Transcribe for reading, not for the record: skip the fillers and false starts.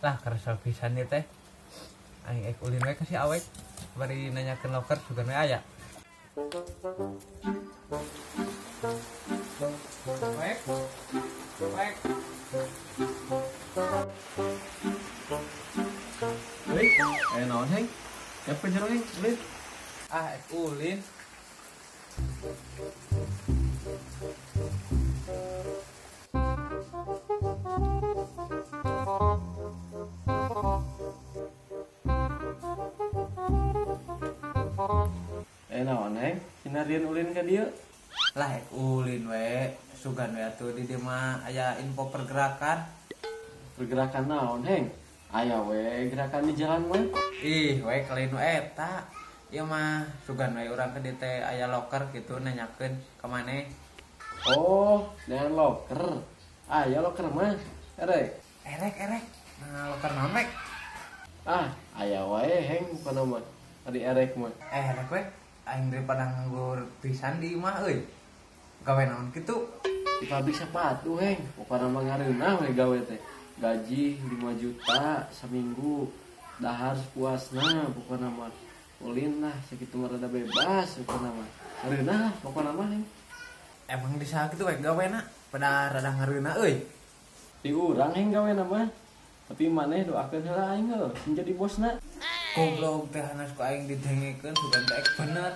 Lah kerasa pisan ieu teh. Aing ulin we kasih awet. Bari nanyakeun loker sugan we aya. Wek. Wek. Wih, naon heng? Siapa jero heng? Ulin. Ulin. Naon heng? Sinarian ulin ka dieu? Lah ulin we sugan we atuh di dieu mah aya info pergerakan. Pergerakan naon heng? Aya we gerakan di jalan mah. Ih, we kali nu eta. Ieu mah sugan we urang ke dieu teh aya loker gitu nanyakeun ka maneh. Oh, dengan loker. Aya loker mah. Erek. Erek. Nah, loker naon rek? Aya wae heng pana mah. Ari erek mah. Erek we aing daripada nganggur pisan di imah euy. Gawe naon kitu? Di pabrik sepatu heng. Pokona mah ngareunah we gawe teh. Gaji 5 juta seminggu. Dahar puasna pokona mah. Ulin lah sakitu mah rada bebas pokona mah. Ngareunah pokona mah heng. Emang di saha kitu we gawena pada rada ngareunah euy. Di urang heng gawena mah. Tapi maneh doakeun heula aing heuh menjadi bosna. Goblok teh hanas ku aing didengekeun sugan teh bener.